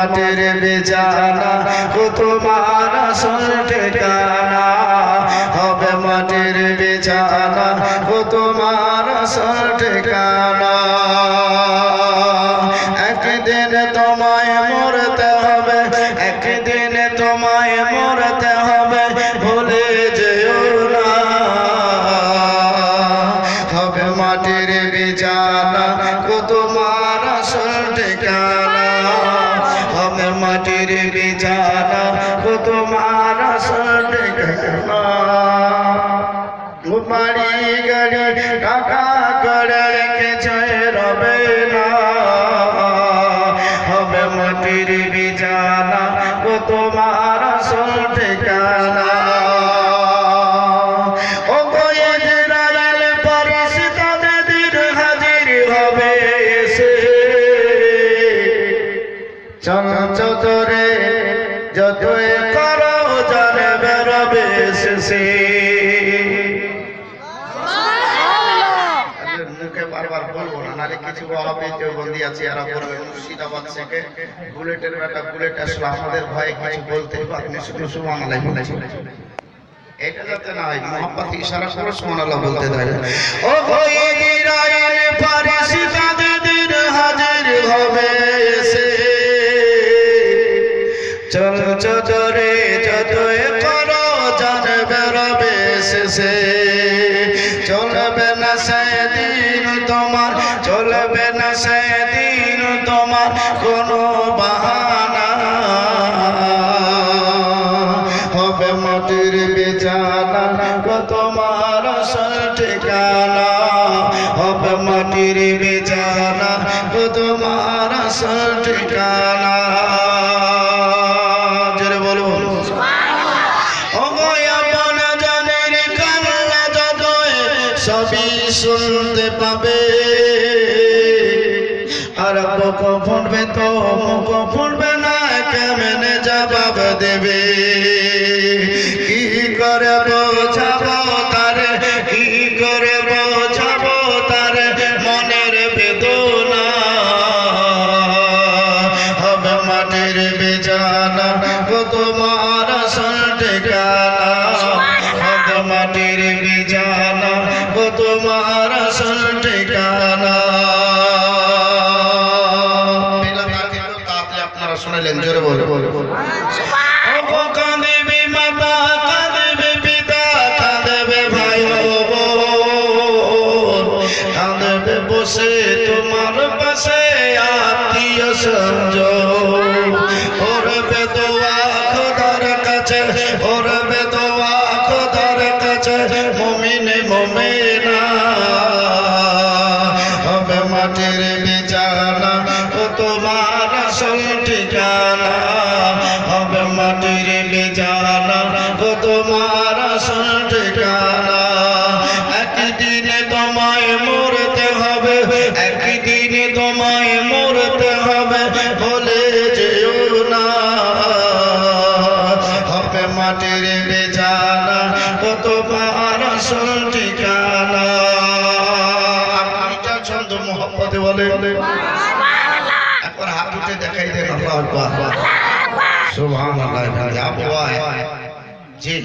মাটির বিছানা ও তোমার আসল ঠিকানা হবে মাটির বিছানা ও তোমার আসল ঠিকানা একদিন তোমায় মরতে হবে একদিন তোমায় মরতে হবে ভুলে যেও না হবে মাটির বিছানা ও তোমার আসল ঠিকানা হবে মাটির বিছানা ও তোমার আসল ঠিকানা বাড়ি গাড়ি টাকা করে রেখেছে রবে না হবে মাটির বিছানা ও তোমার আসল ঠিকানা ও ইসরায়েল ফেরেশতা দিন হাজির হবে এসে চঞ্চরে যতই করো জানবে রবে শেষে বারবার বলবো না নালে কিছু ওয়াহাবীদের বন্দি আছে এরা বলবে মুর্শিদাবাদ থেকে বুলেটের বেটা বুলেট আসলে আমাদের ভয়ে কিছু বলতে আপনি শুধু সুবহানাল্লাহ বলেছেন এটা যাতে না হয় মোহাম্মদ ইশারা করে সুবহানাল্লাহ বলতে দেয় ও ইসরায়েল ফেরেশতা দিন হাজির হবে এসে চঞ্চরে যতই করো জানবে রবে শেষে চলবে না সেদিন তোমার চলবে না সেদিন তোমার কোনো বাহানা হবে মাটির বিছানা ও তোমার আসল ঠিকানা হবে মাটির বিছানা ও তোমার আসল ঠিকানা জোরে বলো সবই শুনতে পাবে আর বুক ফুটবে তো মুখ ফুটবে না কেমনে জবাব দেবে কি করে বোঝাবো তারে কি করে বোঝাবো তারে মনের বেদনা হবে মাটির বিছানা ও তোমার আসল ঠিকানা হবে মাটির বিছানা ও তোমার আসল ঠিকানা আপনারা শুনলেন জোরে বলে কাঁদবে মাতা কাঁদবে পিতা কাঁদবে ভাই কাঁদবে বসে তোমার পাশে আত্মীয় সংযোগ করবে দোয়া খোদার কাছে করবে দোয়া খোদার কাছে মুমিন মুমিনা হবে মাটির বিছানা ও তোমার আসল ঠিকানা হবে মাটির বিছানা ও তোমার আসল ঠিকানা একদিন তোমায় মরতে হবে একদিন তোমায় মরতে হবে ভুলে যেও না হবে মাটির বিছানা ও তোমার আসল ঠিকানা আমিটা ছন্দ মোহাম্মদে বলে একবার হাত উঠে দেখাই দেন আল্লাহু আকবার সুবহানাল্লাহ আবওয়া জি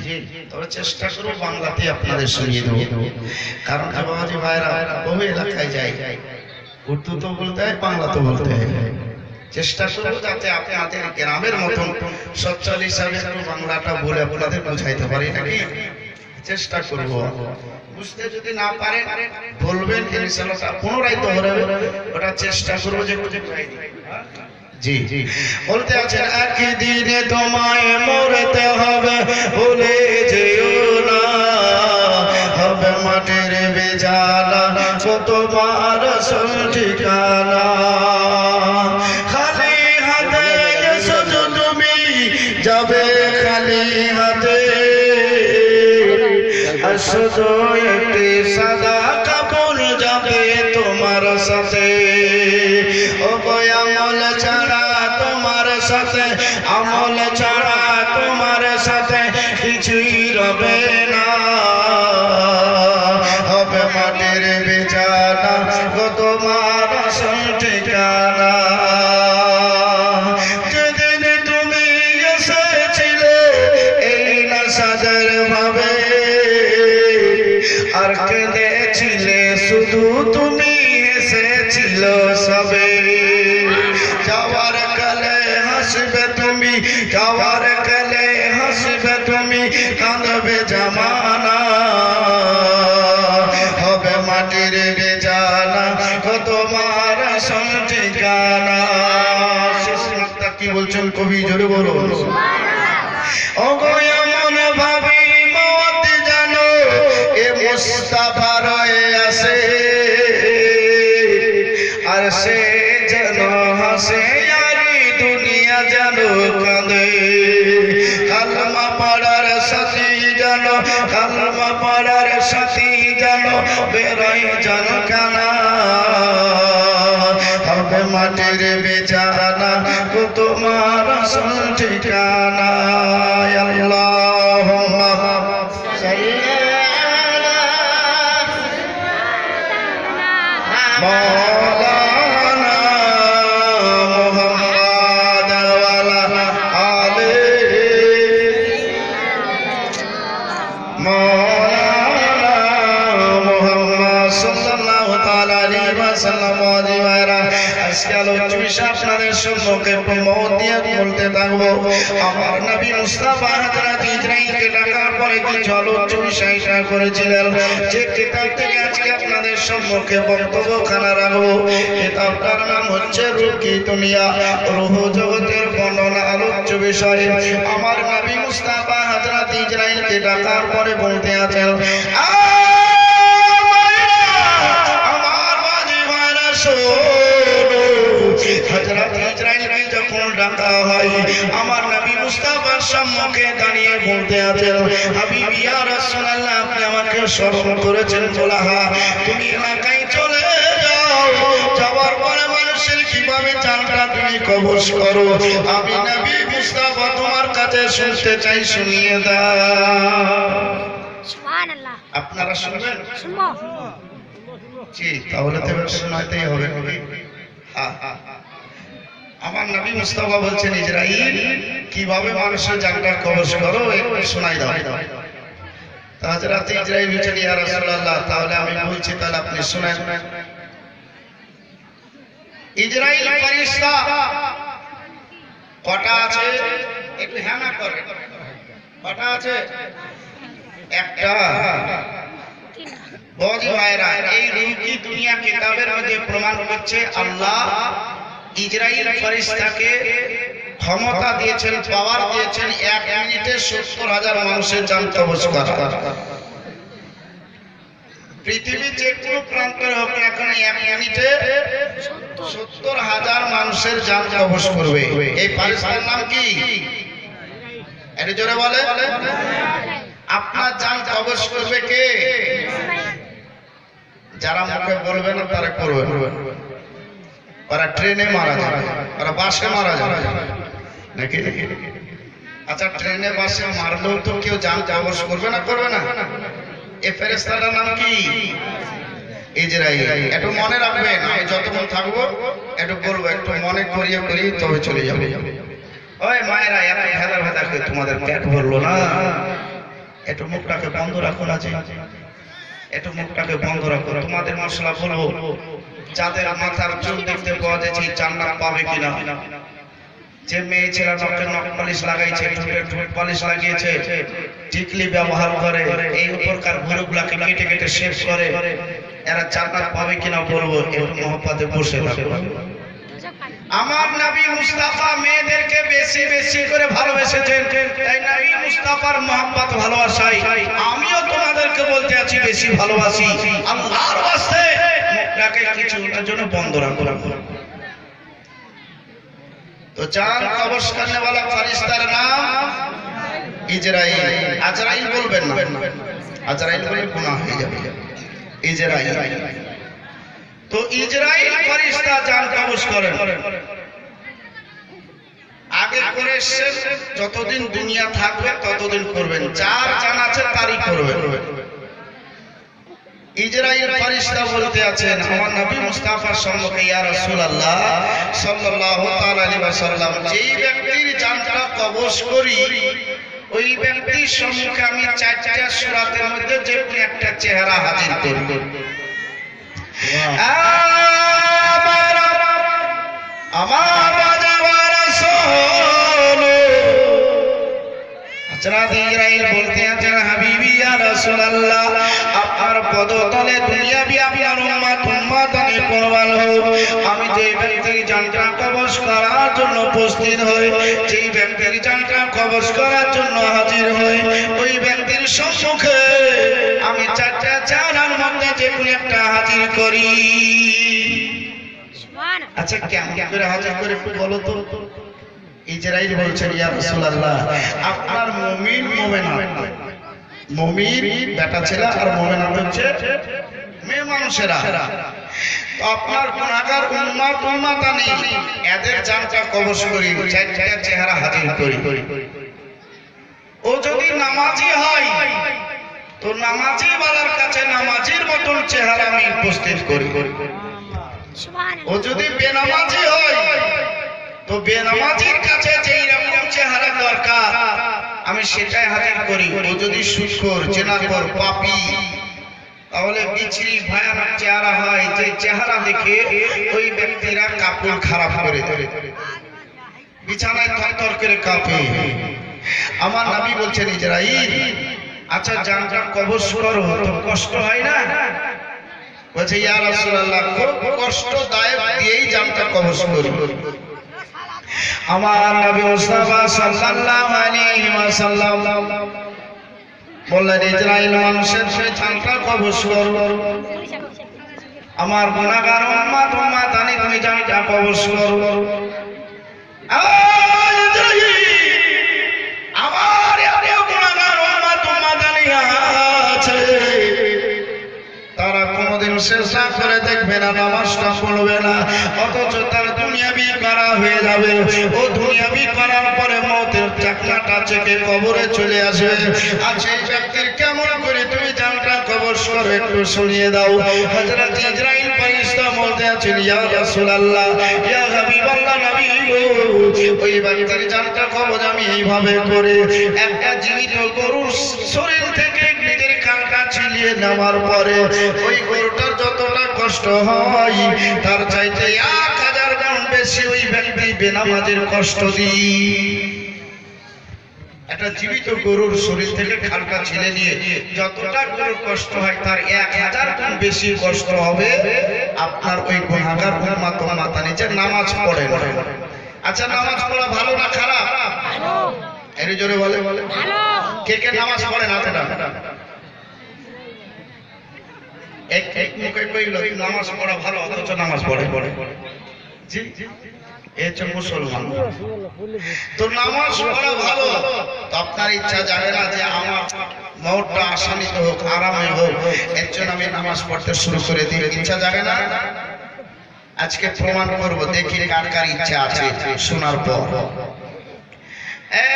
তবে চেষ্টা করব বাংলাতে আপনাদের শুনিয়ে দেব কারণ বাবাজি ভাইরা বহু এলাকায় যায় উর্দু তো বলতে হয় বাংলা তো বলতে হয় চেষ্টা করব যাতে আপনাদের গ্রামের মতন সচ্ছল হিসাবে একটু বাংলাটা বলে আপনাদের বোঝাইতে পারি নাকি চেষ্টা করব বুঝতে যদি না পারেন বলবেন ইনশাআল্লাহ পুনরায় দোহরাবে ওটা চেষ্টা করব যে বুঝাই দিই জি জি বলতে আছেন একদিনে তোমায় মরতে হবে ভুলে যেও না হবে মাটির বিছানা ও তোমার আসল ঠিকানা খালি হাতে এসো তুমি যাবে খালি হাতে শুধু একটি সাদা কাপড় যাবে তোমার সাথে ও আমল ছাড়া তোমার সাথে আমল ছাড়া তোমার সাথে কিছুই রবে না হবে মাটির বিছানা ও তোমার আসল ঠিকানা হেসেছিলে শুধু তুমি হেসেছিল সবে যাওয়ার কালে হাসবে তুমি যাওয়ার কালে হাসবে তুমি কাঁদবে জামানা হবে মাটির বেজানা তোমার আসল ঠিকানা কি বলছেন কবি জোরে বলো ওগো এমন ভাবি মত জানো এ মুস্তাফা রয়ে আসে আর সে যেন হাসে আরে দুনিয়া যেন কাঁদে কালমা পড়ার সাথী জানো কালমা পড়ার সাথী জানো বেরোয় জনকানা হবে মাটির বেচানা তোমার আসল ঠিকানা আল্লাহুম্মা সাল্লি আলা মাওলানা মুহাম্মাদ ওয়া আলা আলিহি মাওলানা মুহাম্মাদ সাল্লাল্লাহু তাআলা আলাইহি ওয়াসাল্লাম আজকে আলোচনা আপনাদের সম্মুখে প্রমোদ দিয়ে বলতে থাকবো আমার নবী মুস্তাফা হযরত ইসরাঈলকে ডাকার পরে কিছু আলোচনা শেয়ার করেছিলেন যে কিতাব থেকে আজকে আপনাদের সম্মুখে বক্তব্যখানা রাখবো কিতাবটার নাম হচ্ছে রূহ কি দুনিয়া রূহ জগতের বর্ণনা আলোচ্য বিষয় আমার নবী মুস্তাফা হযরত ইসরাঈলকে ডাকার পরে বলতে আছেন হযরত ইসরাঈলকে যখন ডাকা হয় আমার নবী মুস্তাফার সম্মুখে দাঁড়িয়ে বলতে আছেন হাবিবি ইয়া রাসূলুল্লাহ আপনি আমাকে স্মরণ করেছেন বলা তুমি এলাকায় চলে যাও যাওয়ার পরে মানুষের কিভাবে জানটা তুমি কবজ করো আমি নবী মুস্তাফা তোমার কাছে শুনতে চাই শুনিয়ে দাও সুবহানাল্লাহ আপনারা শুনবেন শুনবো জি তাহলে তো শোনাতেই হবে আমার নবী মুস্তাফা বলছেন ইসরাঈল কিভাবে মানুষের জানটা কবজ করো একটু শোনাই দাও হযরত ইসরাঈল বলছেন ইয়া রাসূলুল্লাহ তাহলে আমি বলছি তাহলে আপনি শুনেন ইসরাঈল ফেরেশতা কটা আছে একটু হ্যাঁ না করে কটা আছে একটা বজি ভাইরা এই রূহ কি দুনিয়া কিতাবের মধ্যে প্রমাণ করছে আল্লাহ ইসরাঈল ফেরেশতাকে ক্ষমতা দিয়েছেন পাওয়ার দিয়েছেন 1 মিনিটে 70,000 মানুষের জান কবজ করা পৃথিবীর যে কোনো প্রান্তে হোক না কেন 1 মিনিটে 70,000 মানুষের জান কবজ করবে এই ফেরেশতার নাম কি এর জোরে বলে আপনার জান কবজ করবে কে যারা মুখে বলবে না তারা করবে ওরা ট্রেনে মারা যাবে ওরা বাসে মারা যাবে নাকি আচ্ছা ট্রেনে বাসে মারলেও তো কেউ জান কবজ করবে না এই ফেরেশতাটার নাম কি ইসরাঈল একটু মনে রাখবেন আমি যতক্ষণ থাকবো একটু বলবো একটু মনে করিয়ে তবে চলে যাবে ওই মায়েরা এত ভেদা ভেদা করে তোমাদের পেট ভরলো না একটু মুখটাকে বন্ধ রাখো না একটু মুখটাকে বন্ধ রাখো তোমাদের মশলা বলবো যাদের মাথার চুল দেখতে পাওয়া যাচ্ছে জান্নাত পাবে কিনা যে মেয়ে ছেলে নখ পালিশ লাগাইছে ঠোঁট পালিশ লাগিয়েছে টিকলি ব্যবহার করে এই উপরকার ভুরুগুলাকে কেটে কেটে শেষ করে এরা জান্নাত পাবে কিনা বলবো একটু মহব্বতে বসে থাকো আমার নবী মুস্তাফা মেয়েদেরকে বেশি বেশি করে ভালোবেসেছেন তাই নবী মুস্তাফার মহব্বত ভালোবাসাই আমিও তোমাদেরকে বলতে আছি বেশি ভালোবাসি আল্লাহর ওয়াস্তে মুখটাকে কিছুটার জন্য বন্ধ রাখো তো জান কবজ করনে वाला ফেরেশতার নাম ইসরাঈল আজরাইল বলবেন না আজরাইল বলে গুনাহ হয়ে যাবে ইসরাঈল তো ইসরাঈল ফেরেশতা জান কবজ করেন আগে করে এসেছেন যতদিন দুনিয়া থাকবে ততদিন করবেন যার জান আছে তারই করবেন ইসরাঈল ফেরেশতা বলতে আছেন আমার নবী মুস্তাফার সম্মুখে ইয়া রাসূলুল্লাহ সাল্লাল্লাহু তাআলা আলাইহি ওয়াসাল্লাম যেই ব্যক্তির জানটা কবজ করি ওই ব্যক্তির সম্মুখে আমি চারটা সূরাতের মধ্যে যে কোনো একটা চেহারা হাজির করব। আমার বাজার রাসূল হযরত ইসরাইল বলতে আছেন হাবিবি ইয়া রাসূলুল্লাহ আপনার পদতলে দুনিয়াবি আপনার উম্মত আমি কুরবান হব। আমি যে ব্যক্তির জানটা কবজ করার জন্য উপস্থিত হই, যে ব্যক্তির জানটা কবজ করার জন্য হাজির হই, ওই ব্যক্তির সম্মুখে আমি চারটা চেহারার মধ্যে যে কোনো একটা হাজির করি। আচ্ছা কেমন করে হাজির করে একটু বলো তো। ইসরাইল বলছেন ইয়া রাসূলুল্লাহ আপনার মুমিন মুমিনা, মুমিন বেটা ছেলে আর মুমিনা হচ্ছে মেয়ে মানুষেরা, তো আপনার গুনাহগার উম্মতানি এদের জানটা কবজ করি, চারটা চেহারা হাজির করি। ও যদি নামাজি হয় তো নামাজি ওয়ালার কাছে নামাজির মতন চেহারা আমি উপস্থিত করি। ও যদি বেনামাজি হয় তো বেনামাজির কাছে যেই রকম চেহারা দরকার আমি সেটাই হাজির করি। ও যদি সুদখোর, জেনাখোর, পাপী তাহলে বিচ্ছিরি ভয়ানক চেহারা হয়, যে চেহারা দেখে ওই ব্যক্তিরা কাপড় খারাপ করে দেয়, বিছানায় থরথর করে কাঁপে। আমার নবী বলছেন ইসরাইল আচ্ছা জানটা কবজ করো তো কষ্ট হয় না? বলছে ইয়া রাসূলুল্লাহ খুব কষ্টদায়ক দিয়েই জানটা কবজ করি। আমার নবী মুস্তাফা সাল্লাল্লাহু আলাইহি ওয়াসাল্লাম বললেন ইসরাইল মানুষের সেই জানটা কবজ করো, আমার গুনাহগার উম্মতানি তুমি জানটা কবজ করো। আমার এত গুনাহগার উম্মতানি আছে তারা কোনদিন চেষ্টা করে দেখবে না, নামাজটা পড়বে না, অথচ তার দুনিয়াবি করা হয়ে যাবে। ও দুনিয়াবি করার পরে মওতের চাকলাটা চেকে কবরে চলে আসবে। আর সেই ব্যক্তির কেমন করে তুমি জানটা কবজ করো একটু শুনিয়ে দাও। হযরত ইসরাইল ফেরেশতা বলতে আছেন ইয়া রাসূলুল্লাহ ইয়া হাবিবাল্লাহ নবী গো ওই ব্যক্তির জানটা কবজ আমি এইভাবে করে একটা জীবিত গরুর শরীর থেকে নিজের কানটা ছিলিয়ে নেওয়ার পরে ওই গরুটার যতটা কষ্ট হয় তার চাইতে 1000 গুণ বেশি ওই ব্যক্তি বেনামাজের কষ্ট দিই। একটা জীবিত গরুর শরীর থেকে খালটা ছিলে নিয়ে যতটা গরুর কষ্ট হয় তার 1000 গুণ বেশি কষ্ট হবে আপনার ওই গুনাহগার উম্মতানি যে নামাজ পড়ে। আচ্ছা নামাজ পড়া ভালো না খারাপ? ভালো। এর জোরে বলে ভালো। কে কে নামাজ পড়ে না? এক মুখে কইল নামাজ পড়া ভালো অথচ নামাজ পড়ে জি এই হচ্ছে মুসলমান। তো নামাজ পড়া ভালো, তো আপনার ইচ্ছা জাগে না যে আমার মওতটা আসানিতে হোক, আরামে হোক, এর জন্য আমি নামাজ পড়তে শুরু করে দিই, ইচ্ছা জাগে না? আজকে প্রমাণ করব, দেখি কার কার ইচ্ছা আছে শোনার পর।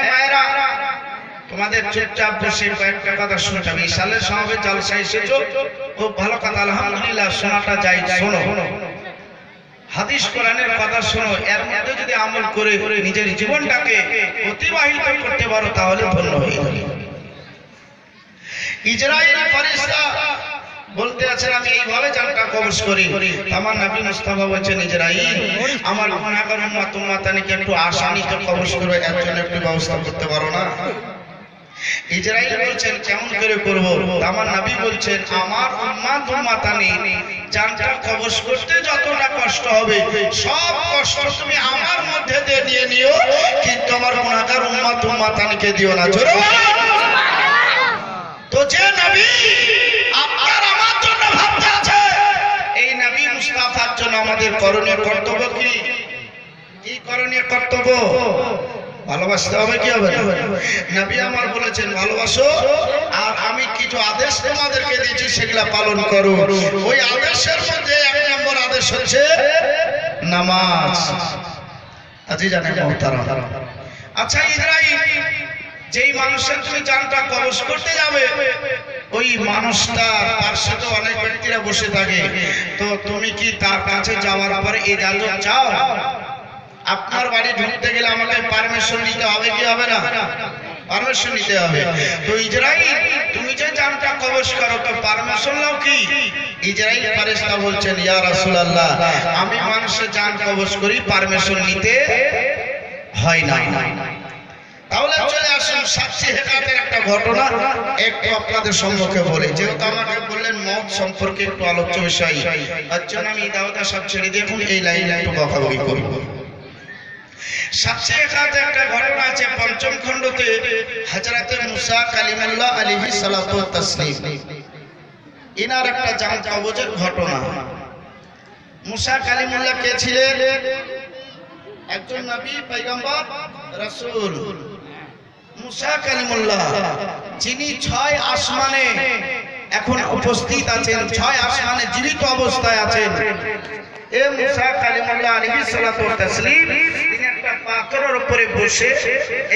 মায়েরা তোমাদের চুপচাপ বসে কয়েকটা কথা শুনতে হবে। ইশালের সমাবেশ জলসা এসেছো, খুব ভালো কথা, আলহামদুলিল্লাহ, শোনাটা যাই, শোনো। হাদিস কোরআনের কথা শোনো, এর মধ্যে যদি আমল করে নিজের জীবনটাকে অতিবাহিত করতে পারো তাহলে ধন্য হয়ে যাবে। ইসরাইল ফেরেশতা বলতে আছেন আমি এইভাবে জানটা কবজ করি। আমার নবী মুস্তাফা বলেছেন ইসরাইল আমার গুনাহগার উম্মতানিকে একটু আসানিতে কবজ করে এর জন্য একটু ব্যবস্থা করতে পারো না? ইসরাইল বলছেন কেমন করে করব? আমার নবী বলছেন আমার উম্মতানি জানটা কবজ করতে যতটা কষ্ট হবে সব কষ্ট তুমি আমার মধ্যে দিয়ে নিয়ে নিও, কিন্তু আমার গুনাহগার উম্মতানিকে দিও না। জোরে তো যে নবী আপনার আমার জন্য ভাবতে আছে, এই নবী মুস্তাফার জন্য আমাদের করণীয় কর্তব্য কি? কি করণীয় কর্তব্য? ভালোবাসতে হবে, কি হবে? নবী আমার বলেছেন ভালোবাসো, আর আমি কিছু আদেশ তোমাদেরকে দিয়েছি সেগুলা পালন করো। ওই আদেশের মধ্যে 1 নম্বর আদেশ হচ্ছে নামাজ। আজি জানেন মুহতারাম। আচ্ছা ইসরাইল যেই মানুষের তুমি জানটা কবজ করতে যাবে ওই মানুষটার পাশে তো অনেক ব্যক্তিরা বসে থাকে, তো তুমি কি তার কাছে যাওয়ার পরে ইজাজত চাও? আপনার বাড়ি ঢুকতে গেলে আমাকে পারমিশন নিতে হবে কি হবে না? পারমিশন নিতে হবে। তো ইজরাইল তুমি যে জানটা কবজ করো তো পারমিশন নাও কি? ইজরাইল ফেরেশতা বলছেন ইয়া রাসূলুল্লাহ আমি মানুষের জান কবজ করি পারমিশন নিতে হয় না। তাহলে চলে আসুন সাক্ষী হেকাতের একটা ঘটনা একটু আপনাদের সম্মুখে বলি, যেহেতু আমাকে বললেন মত সম্পর্কে একটু আলোচ্য বিষয়, তার জন্য আমি দাওয়াটা সব ছেড়ে দিয়ে এখন এই লাইনে একটু বকাবকি করব। সাক্ষী হেকাতে একটা ঘটনা আছে পঞ্চম খণ্ডতে, হযরতে মুসা কালিমুল্লাহ আলাইহিস সালাতু ওয়াত তাসলিম ইনার একটা জান কবজের ঘটনা। মুসা কালিমুল্লাহ কে ছিলেন? একজন নবী পয়গম্বর রাসূল। মুসা কালিমুল্লাহ যিনি 6 আসমানে এখন উপস্থিত আছেন, 6 আসমানে জীবিত অবস্থায় আছেন। এ মুসা কালিমুল্লাহ আলাইহিস সালাতু ওয়াত তাসলিম তিনি একটা পাথরের উপরে বসে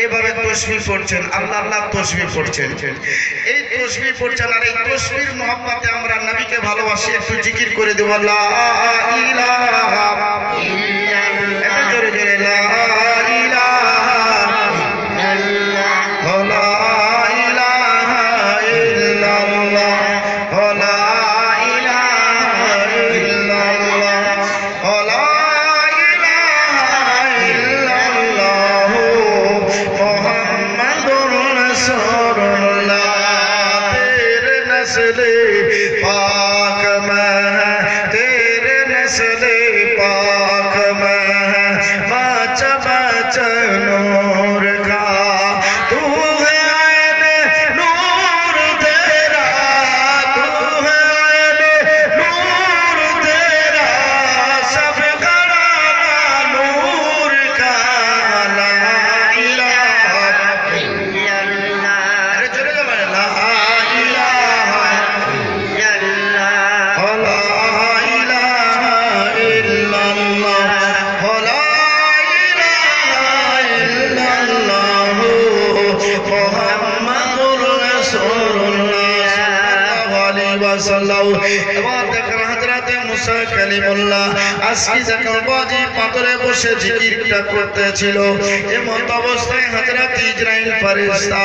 এইভাবে তাসবিহ পড়ছেন, আল্লাহ আল্লাহ তাসবিহ পড়ছেন। এই তাসবিহ পড়ছেন আর এই তাসবিহর মহব্বতে আমরা নবীকে ভালোবাসি, একটু জিকির করে দেব লা ইলাহা ইল্লাল্লাহ, এত জোরে জোরে লা পাথরে বসে জিকিরটা করতেছিল। এমন অবস্থায় হযরত ইজরাইল ফেরেশতা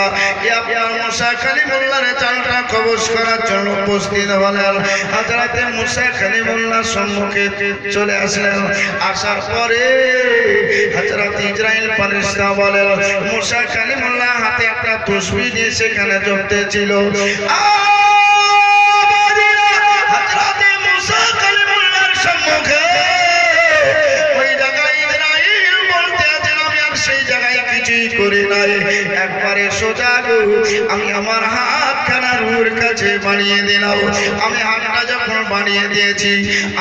আপনার মুসা কালিমুল্লাহর জানটা কবজ করার জন্য উপস্থিত হলেন। হযরত মুসা কালিমুল্লাহর সম্মুখে চলে আসলেন। আসার পরে হযরত ইজরাইল ফেরেশতা বলেন মুসা কালিমুল্লাহ হাতে একটা তাসবিহ নিয়ে সেখানে জপতেছিল। একবারে সোজা আমি আমার হাতখানা রুর কাছে বাড়িয়ে দিলাম। আমি হাতটা যখন বাড়িয়ে দিয়েছি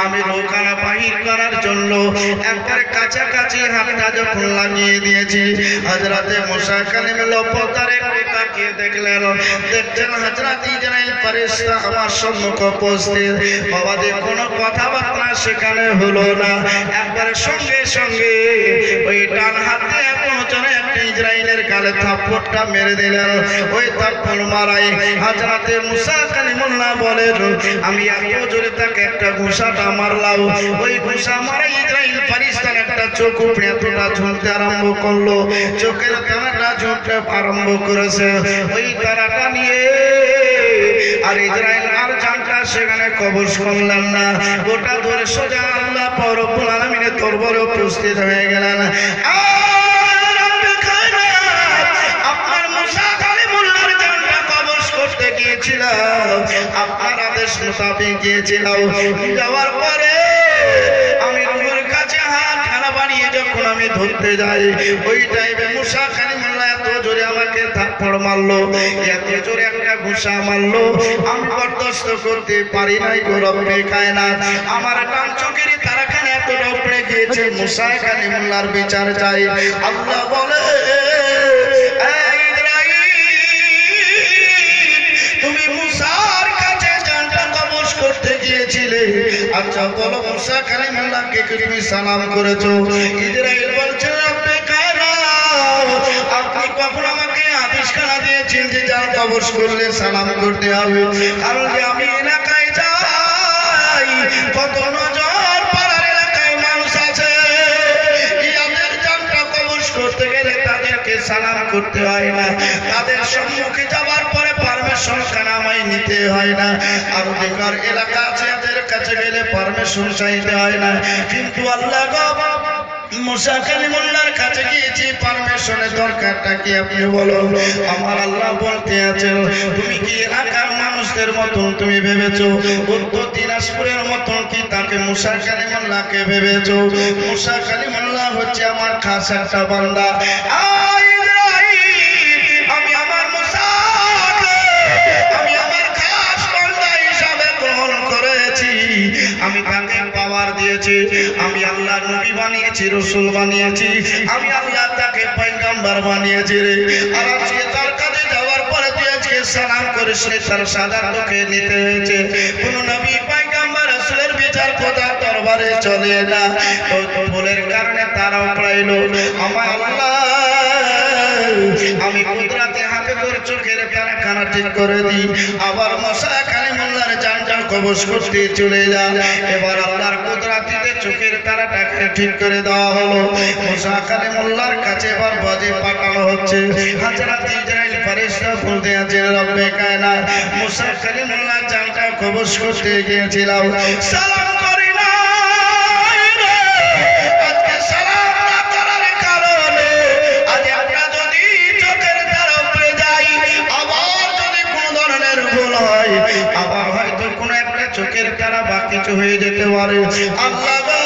আমি রোখানা বাহির করার জন্য একবারে কাছাকাছি হাতটা যখন লাগিয়ে দিয়েছি, হযরতে মুসা কালিমুল্লাহ পতারে তাকিয়ে দেখলেন, দেখছেন হযরত ইজরাইল ফেরেশতা আমার সম্মুখে উপস্থিত। বাবাজি কোনো কথাবার্তা সেখানে হলো না, একবারে সঙ্গে সঙ্গে ওই ডান হাতে পৌঁছানো একটা ইজরাইলের গালে থাপ্পড়টা মেরে দিলেন। ওই থাপ্পড় মারাই হযরতে মুসা কালিমুল্লাহ বলেন আমি এত জোরে তাকে একটা ঘুষাটা মারলাম, ওই ঘুষা মারাই ইজরাইল ফেরেশতার একটা চোখ উপরে এতটা ঝুলতে আরম্ভ করলো, চোখের তারাটা ঝুলতে আরম্ভ করেছে। ওই তারাটা নিয়ে আর ইজরাইল আর জানটা সেখানে কবজ করলেন না, ওটা ধরে সোজা আল্লাহ রব্বুল আলামিনের দরবারে উপস্থিত হয়ে গেলেন। আপনার আদেশ মোতাবেক গিয়েছিলাম, যাওয়ার পরে আমি রুমের কাছে হাতখানা বানিয়ে যখন আমি ধরতে যাই ওই টাইমে মুসা কালিমুল্লাহ এত জোরে আমাকে থাপ্পড় মারলো, এত জোরে একটা ঘুষা মারলো আমি বরদাস্ত করতে পারি নাই গো রব্বে কায়নাত। আমার ডান চোখের তারাখানা এতটা উপড়ে গিয়েছে, মুসা কালিমুল্লাহর বিচার চাই। আল্লাহ বলে তুমি মুসার কাছে জানটা কবজ করতে গিয়েছিলে, আচ্ছা বলো মুসা কালিমুল্লাহকে কি তুমি সালাম করেছো? ইজরাইল বলছে আপনি কখন আমাকে আদেশখানা দিয়েছেন যে জান কবজ করলে সালাম করতে হবে? কারণ যে আমি এলাকায় যাই কত নজর পাড়ার এলাকায় মানুষ আছে, ইয়াদের জানটা কবজ করতে গেলে তাদেরকে সালাম করতে হয় না, তাদের সম্মুখে যাওয়ার পরে পারমিশন কানামাই নিতে হয় না, আর বেকার এলাকা আছে এদের কাছে গেলে পারমিশন চাইতে হয় না। কিন্তু আল্লাহ মুসা কালিমুল্লাহর কাছে গিয়েছি, পারমিশনের দরকারটা কি আপনি বলুন? আমার আল্লাহ বলতে আছেন, তুমি কি এলাকার মানুষদের মতন তুমি ভেবেছো? উত্তর দিনাজপুরের মতন কি তাকে মুসা কালিমুল্লাহকে ভেবেছো? মুসা কালিমুল্লাহ হচ্ছে আমার খাস একটা বান্দা। আমি আমার মুসাকে আমি আমার খাস বান্দা হিসাবে গ্রহণ করেছি, আমি তাকে পাওয়ার দিয়েছি, আমি আল্লাহ নবী বানিয়েছি, রাসূল বানিয়েছি, আমি আল্লাহ তাকে পয়গম্বর বানিয়েছি রে। আর আজকে তার কাছে যাওয়ার পরে তুই আজকে সালাম করিস রে, তার সাদা তোকে নিতে হয়েছে। কোন নবী পয়গম্বর রাসূলের বিচার খোদা দরবারে চলে না, তো ভুলের কারণে তারাও পাইল। আমার আল্লাহ আমি কুদরতে হাতে তোর চোখের কানা ঠিক করে দিই, আবার মুসা কালিমুল্লাহর জানটা কবজ করতে চলে যা। এবার আল্লাহর কুদরতিতে চোখের তারাটাকে ঠিক করে দেওয়া হলো। মুসা কালিমুল্লাহর কাছে এবার বাজে পাঠানো হচ্ছে। হযরত ইসরাইল ফেরেশতা বলতে আছেন, রব্বে কায়নাত, মুসা কালিমুল্লাহর জানটা কবজ করতে গিয়েছিলাম, সালাম করি না। আজকে সালাম না করার কারণে আজ আমরা যদি চোখের তারা উপরে যাই, আবার যদি কোন ধরনের ভুল হয়, আবার হয়তো কোন একটা চোখের তারা বা কিছু হয়ে যেতে পারে। আল্লাহ গো,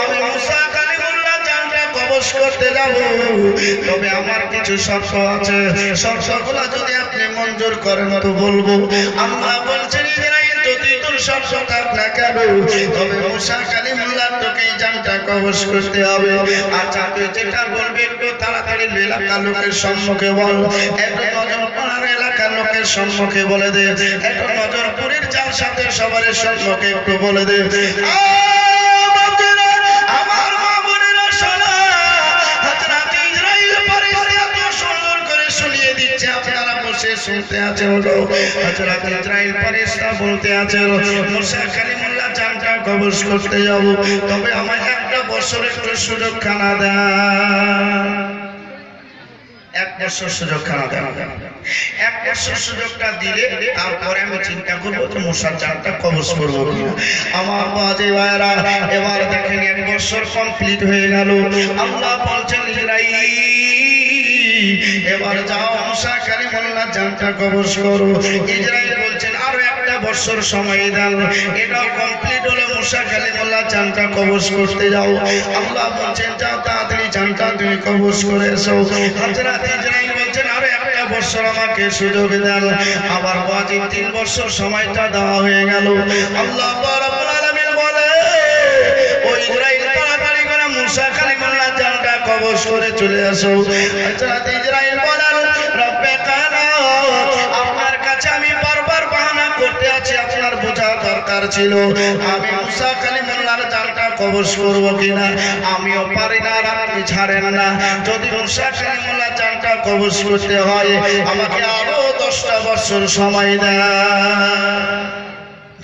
আমি মুসা কালিমুল্লাহ জানটা কবজ করতে যাব, তবে আমার কিছু শর্ত আছে, শর্তগুলো যদি আপনি মঞ্জুর করেন তো বলবো। আল্লাহ বলছেন, ইসরাইল যদি তোর শর্ত থাক না কেন, তবে মুসা কালিমুল্লাহ তোকে জানটা কবজ করতে হবে। আচ্ছা তুই যেটা বলবি একটু তাড়াতাড়ি এলাকার লোকের সম্মুখে বল, একটু নজর পড়ার এলাকার লোকের সম্মুখে বলে দে, একটু নজরপুরের যার সাথে সবার সম্মুখে একটু বলে দে। আমার মা বোনেরা শোনো, হযরত ইসরাইল ফেরেশতা এত সুন্দর করে শুনিয়ে দিচ্ছে, আপনারা বসে শুনতে আছেন। হযরত ইসরাইল ফেরেশতা বলতে আছেন, মুসা কালিমুল্লাহ জানটা কবজ করতে যাব, তবে আমার একটা বছর একটু সুযোগ খানা দেন, এক বছর সুযোগ খানা দেন। এক বছর সুযোগটা দিলে তারপরে আমি চিন্তা করবো তো মুসার জানটা কবজ করবো কিনা। আমার বাজে ভাইরা, এবার দেখেন এক বছর কমপ্লিট হয়ে গেল। আল্লাহ বলছেন, ইসরাইল এবার যাও মুসা কালিমুল্লাহ জানটা কবজ করো। ইসরাইল বলছেন, আরো একটা বছর সময় দেন, এটাও কমপ্লিট হলে মুসা কালিমুল্লাহ জানটা কবজ করতে যাও। আল্লাহ বলছেন, যাও তাড়াতাড়ি জানটা তুমি কবজ করে এসো। হযরত ইসরাইল বলছেন, আরো একটা বছর আমাকে সুযোগ দেন। আবার বাজি 3 বছর সময়টা দেওয়া হয়ে গেল। আল্লাহ রাব্বুল আলামিন বলে, ও ইসরাইল তাড়াতাড়ি করে মুসা কালিমুল্লাহ জানটা কবজ করে চলে আসো। হযরত ইসরাইল বলেন, রব্বে কায়নাত, আপনার কাছে আমি বারবার বাহানা করতে আছি, আপনার বোঝা দরকার ছিল আমি মুসা কালিমুল্লাহর জানটা কবজ করব কিনা। আমিও পারি না আর আপনি ছাড়েন না। যদি মুসা কালিমুল্লাহ জানটা কবজ করতে হয়, আমাকে আরো 10টা বছর সময় দেন।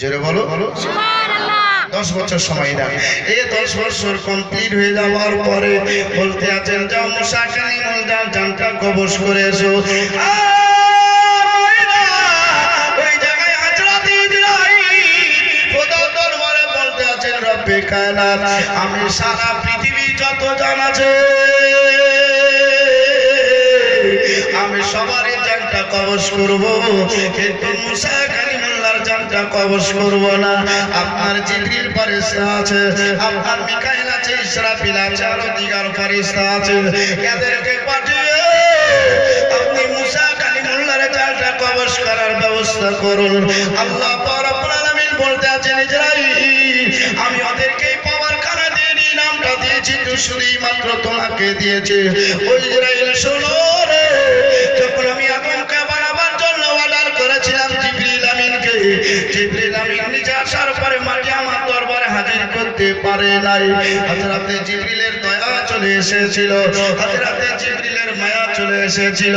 জোরে বলো সুবহানাল্লাহ। 10 বছর সময় দেন। এই 10 বছর কমপ্লিট হয়ে যাওয়ার পরে বলতে আছেন, যাও মুসা কালিমুল্লাহর জানটা কবজ করে এসো। ওই জায়গায় হযরত ইসরাইল খোদা দরবারে বলতে আছেন, রব্বে কায়নাত, আমি সারা পৃথিবী যত জান আছে আমি সবারই জানটা কবজ করব, কিন্তু মুসা কালিমুল্লাহর জানটা কবজ করব না। আপনার জিবরিল ফেরেশতা আছে, আপনার মিকাইল আছে, ইসরাফিল আছে, আর দিগার ফেরেশতা আছে, এদেরকে পাঠিয়ে আপনি মুসা কালিমুল্লাহর জানটা কবজ করার ব্যবস্থা করুন। আল্লাহ রাব্বুল আলামিন বলতে আছেন, ইসরাইল আমি ওদেরকেই পাওয়ার খানা দিয়ে নামটা দিয়েছি, তো শুধুই মাত্র তোমাকে দিয়েছে। ওই ইসরাইল শোনো রে, যখন আমি আদমকে বানাবার জন্য অর্ডার করেছিলাম জিবরিল আমিনকে, জিবরিল আমিন নিচে আসার পরে মাটি আমার দরবারে হাজির করতে পারে নাই। হযরত জিবরিলের দয়া চলে এসেছিল, হযরত জিবরিলের মায়া চলে এসেছিল।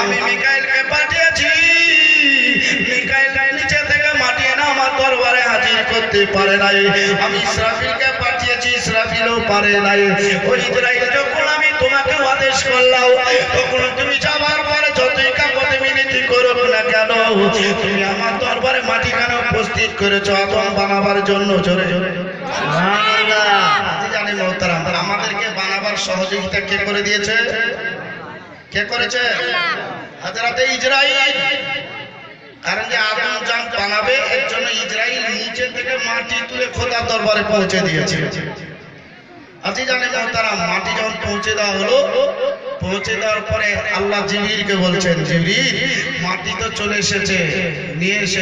আমি মিকাইলকে পাঠিয়েছি, মিকাইল নিচে থেকে মাটি এনে আমার দরবারে হাজির করতে পারে নাই। আমি ইসরাফিলকে পাঠিয়েছি, ইসরাফিলও পারে নাই। ওই ইসরাইল যখন আমি তোমাকে আদেশ করলাম তখন তুমি যাবার পরে যতই কাপড়ে মিনতি করো না কেন তুমি আমার দরবারে মাটি কেন উপস্থিত করেছো আদম বানাবার জন্য জোরে জোরে সুবহানাল্লাহ। জানি মোহতারাম আমাদেরকে বানাবার সহযোগিতা কে করে দিয়েছে? কে করেছে? হযরত ইসরাঈল। কারণ যে আদম জান বানাবে এর জন্য ইসরাঈল নিচে থেকে মাটি তুলে খোদার দরবারে পৌঁছে দিয়েছে। আজি জানে মোহতারাম মাটি যখন পৌঁছে দেওয়া হলো পৌঁছে দেওয়ার পরে আল্লাহ জিবরিলকে বলছেন জিবরিল মাটি তো চলে এসেছে নিয়ে এসে